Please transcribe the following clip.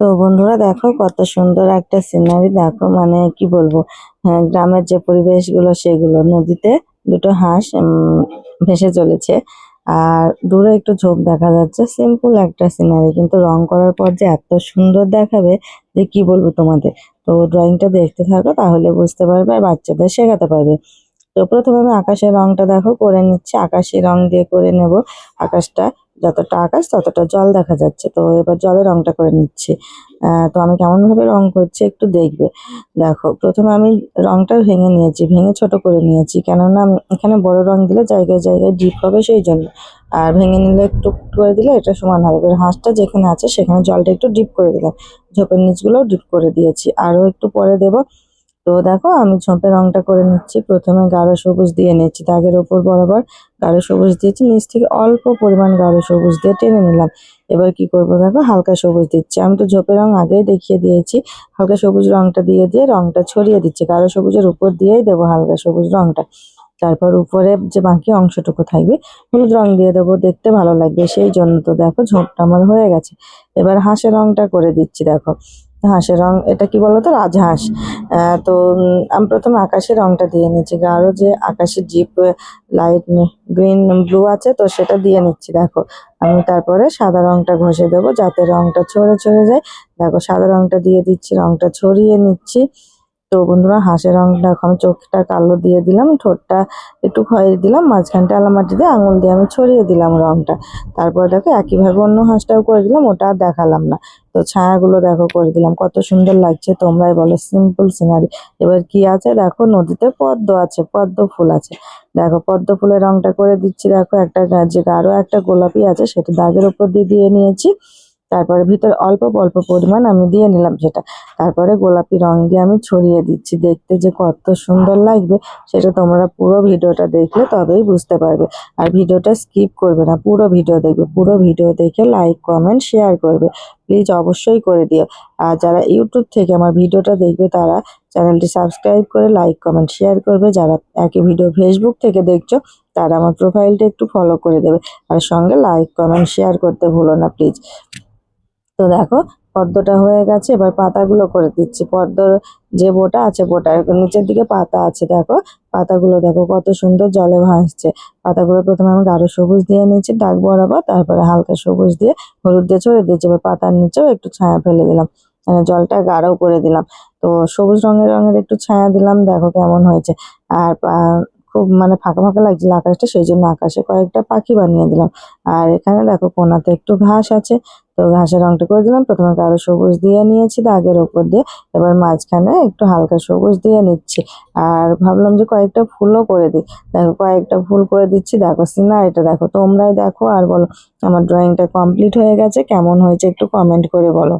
তো বন্ধুরা দেখো কত সুন্দর একটা সিনারি, দেখো মানে কি বলবো। হ্যাঁ, গ্রামের যে পরিবেশগুলো সেগুলো, নদীতে দুটো হাঁস ভেসে চলেছে। আর দূরে একটু ঝোপ দেখা যাচ্ছে, সিম্পল একটা সিনারি, কিন্তু রং করার পর যে এত সুন্দর দেখাবে যে কি বলবো তোমাদের। তো ড্রয়িংটা দেখতে থাকো, তাহলে বুঝতে পারবে আর বাচ্চাদের শেখাতে পারবে। তো প্রথমে আমি আকাশের রংটা দেখো করে নিচ্ছি, আকাশি রং দিয়ে করে নেব। আকাশটা যতটা আকাশ ততটা জল দেখা যাচ্ছে, তো এবার জলের রংটা করে নিচ্ছি। তো আমি কেমন ভাবে রং করছি একটু দেখবে। দেখো প্রথমে আমি রংটা ভেঙে নিয়েছি, ভেঙে ছোট করে নিয়েছি, কেননা এখানে বড় রং দিলে জায়গায় জায়গায় ডিপ হবে সেই জন্য। আর ভেঙে নিলে একটু একটু করে দিলে এটা সমান হবে। এবার হাঁসটা যেখানে আছে সেখানে জলটা একটু ডিপ করে দিলাম, ঝোপের নিচগুলোও ডিপ করে দিয়েছি, আরও একটু পরে দেবো। তো দেখো আমি ঝোপের রংটা করে নিচ্ছি, প্রথমে গাঢ় সবুজ দিয়ে নিচ্ছি, দাগের ওপর বরাবর গাঢ় সবুজ দিয়েছি, নিচ থেকে অল্প পরিমাণ গাঢ় সবুজ দিয়ে টেনে নিলাম। এবার কি করবো দেখো, হালকা সবুজ দিচ্ছি, আমি তো ঝোপের রং আগেই দেখিয়ে দিয়েছি। হালকা সবুজ রংটা দিয়ে দিয়ে রংটা ছড়িয়ে দিচ্ছি, গাঢ় সবুজের উপর দিয়েই দেবো হালকা সবুজ রংটা। তারপর উপরে যে বাকি অংশটুকু থাকবে হলুদ রং দিয়ে দেবো, দেখতে ভালো লাগবে সেই জন্য। তো দেখো ঝোপটা আমার হয়ে গেছে। এবার হাঁসের রংটা করে দিচ্ছি, দেখো হাঁসের রং এটা কি বলতো, রাজহাঁস। তো আমি প্রথমে আকাশের রংটা দিয়ে নিচ্ছি, গাঢ় যে আকাশের জিপ লাইট গ্রিন ব্লু আছে তো সেটা দিয়ে নিচ্ছি। দেখো আমি তারপরে সাদা রংটা ঘষে দেবো যাতে রংটা ছড়ে ছড়ে যায়। দেখো সাদা রংটা দিয়ে দিচ্ছি, রংটা ছড়িয়ে নিচ্ছি। তো বন্ধুরা হাঁসের রংটা এখন চোখটা কালো দিয়ে দিলাম, ঠোঁটটা একটু খয়েরি দিলাম, মাঝখানটা আলামাটি দিয়ে আঙুল দিয়ে আমি ছড়িয়ে দিলাম রংটা। তারপর দেখো একইভাবে অন্য হাঁসটাও করে দিলাম, ওটা আর দেখালাম না। তো ছায়াগুলো দেখো করে দিলাম, কত সুন্দর লাগছে তোমরাই বলো, সিম্পল সিনারি। এবার কি আছে দেখো, নদীতে পদ্ম আছে, পদ্ম ফুল আছে। দেখো পদ্ম ফুলের রংটা করে দিচ্ছি, দেখো একটা যে আরো একটা গোলাপি আছে সেটা দাগের উপর দিয়ে দিয়ে নিয়েছি। তারপরে ভিতরে অল্প অল্প পরিমাণ আমি দিয়ে নিলাম সেটা। তারপরে গোলাপি রং দিয়ে আমি ছড়িয়ে দিচ্ছি, দেখতে যে কত সুন্দর লাগবে সেটা তোমরা পুরো ভিডিওটা দেখলে তবেই বুঝতে পারবে। আর ভিডিওটা স্কিপ করবে না, পুরো ভিডিও দেখবে, পুরো ভিডিও দেখে লাইক কমেন্ট শেয়ার করবে, প্লিজ অবশ্যই করে দিও। আর যারা ইউটিউব থেকে আমার ভিডিওটা দেখবে তারা চ্যানেলটি সাবস্ক্রাইব করে লাইক কমেন্ট শেয়ার করবে, যারা একই ভিডিও ফেসবুক থেকে দেখছো তারা আমার প্রোফাইলটা একটু ফলো করে দেবে। আর সঙ্গে লাইক কমেন্ট শেয়ার করতে ভুলো না প্লিজ। তো দেখো পদ্মটা হয়ে গেছে, এবার পাতাগুলো করে দিচ্ছি। পদ্মর যে বোটা আছে, বোটার নিচের দিকে পাতা আছে, দেখো পাতাগুলো দেখো কত সুন্দর জলে ভাসছে। পাতাগুলো প্রথমে আমি গাঢ় সবুজ দিয়ে নিয়েছি দাগ বরাবর, তারপরে হালকা সবুজ দিয়ে হলুদ দিয়ে ছড়িয়ে দিয়েছি। এবার পাতার নিচেও একটু ছায়া ফেলে দিলাম, জলটা গাঢ় করে দিলাম। তো সবুজ রঙের রঙের একটু ছায়া দিলাম, দেখো কেমন হয়েছে। আর খুব মানে ফাঁকা ফাঁকা লাগছিল আকাশটা, সেই জন্য আকাশে কয়েকটা পাখি বানিয়ে দিলাম। আর এখানে দেখো কোনাতে একটু ঘাস আছে, তো ঘাসের রংটা করে দিলাম, প্রথমে গাঢ় সবুজ দিয়ে নিয়েছি দাগের ওপর দিয়ে। এবার মাঝখানে একটু হালকা সবুজ দিয়ে নিচ্ছি। আর ভাবলাম যে কয়েকটা ফুলও করে দিই, দেখো কয়েকটা ফুল করে দিচ্ছি। দেখো সিনারিটা দেখো, তোমরাই দেখো আর বলো আমার ড্রয়িংটা কমপ্লিট হয়ে গেছে, কেমন হয়েছে একটু কমেন্ট করে বলো।